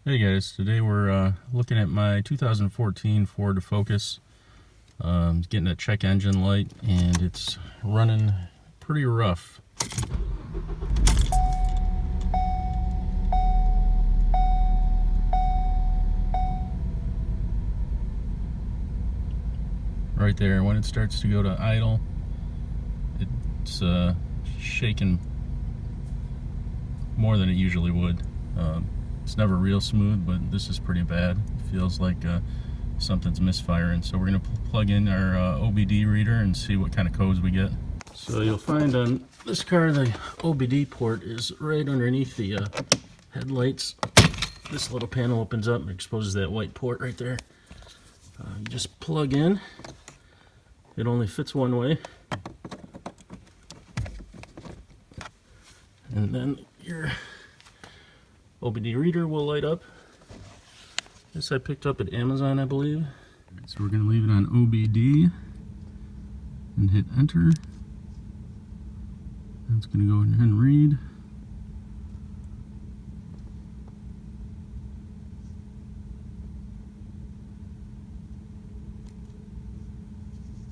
Hey guys, today we're looking at my 2014 Ford Focus. Getting a check engine light and it's running pretty rough. Right there, when it starts to go to idle, it's shaking more than it usually would. It's never real smooth, but this is pretty bad. It feels like something's misfiring. So we're going to plug in our OBD reader and see what kind of codes we get. So you'll find on this car the OBD port is right underneath the headlights. This little panel opens up and exposes that white port right there. You just plug in. It only fits one way. And then your OBD reader will light up. This I picked up at Amazon, I believe. So we're going to leave it on OBD and hit enter. It's going to go ahead and read.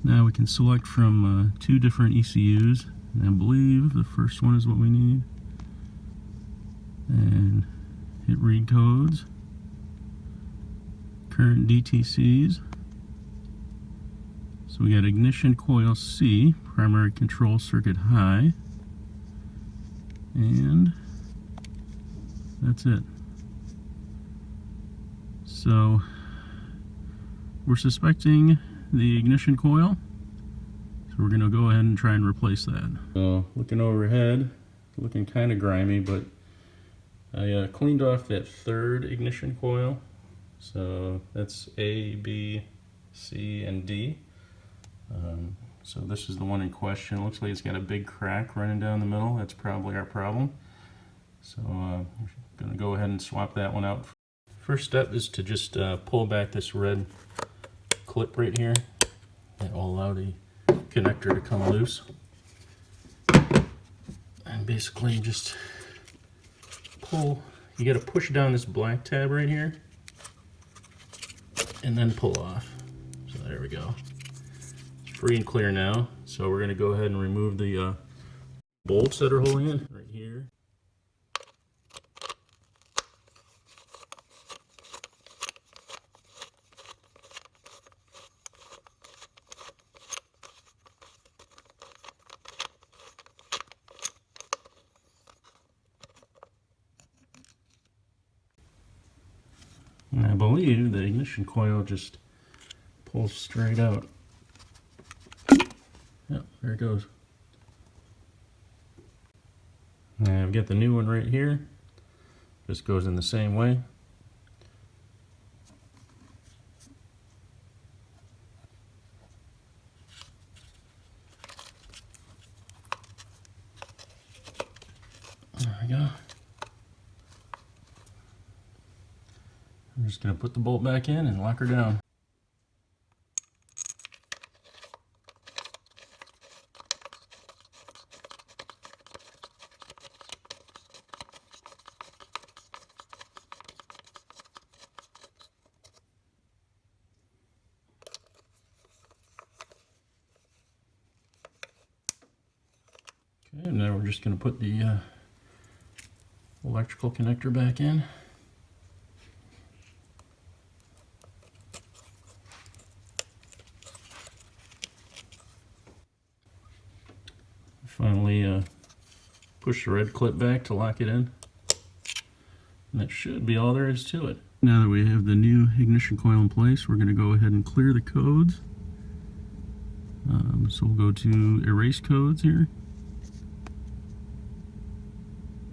Now we can select from two different ECUs. And I believe the first one is what we need. And hit read codes, current DTCs. So we got ignition coil C, primary control circuit high, and that's it. So we're suspecting the ignition coil, so we're going to go ahead and try and replace that. So looking overhead, looking kind of grimy, but I cleaned off that third ignition coil. So that's A, B, C, and D. So this is the one in question. Looks like it's got a big crack running down the middle. That's probably our problem. So I'm going to go ahead and swap that one out. First step is to just pull back this red clip right here. That will allow the connector to come loose. And basically just pull. You got to push down this black tab right here and then pull off. So there we go. It's free and clear now. So we're going to go ahead and remove the bolts that are holding it right here. And I believe the ignition coil just pulls straight out. Yep, there it goes. And I've got the new one right here. Just goes in the same way. There we go. I'm just going to put the bolt back in and lock her down. Okay, now we're just going to put the electrical connector back in. Finally push the red clip back to lock it in. And that should be all there is to it. Now that we have the new ignition coil in place, we're going to go ahead and clear the codes. So we'll go to erase codes here.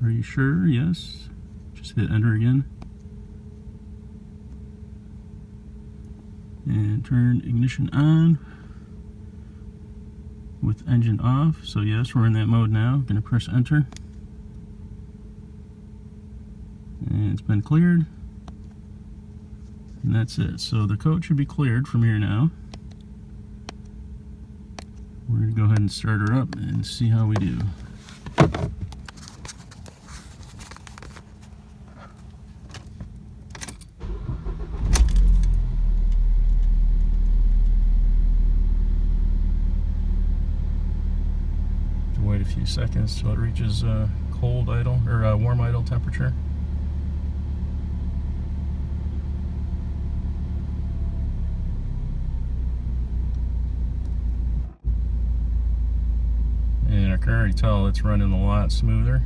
Are you sure? Yes. Just hit enter again. And turn ignition on with engine off. So yes, we're in that mode now. I'm going to press enter. And it's been cleared. And that's it. So the code should be cleared from here now. We're going to go ahead and start her up and see how we do. a few seconds till it reaches cold idle or warm idle temperature. And I can already tell it's running a lot smoother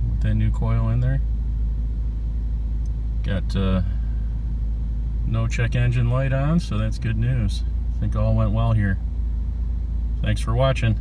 with that new coil in there. Got no check engine light on, so that's good news. I think all went well here. Thanks for watching.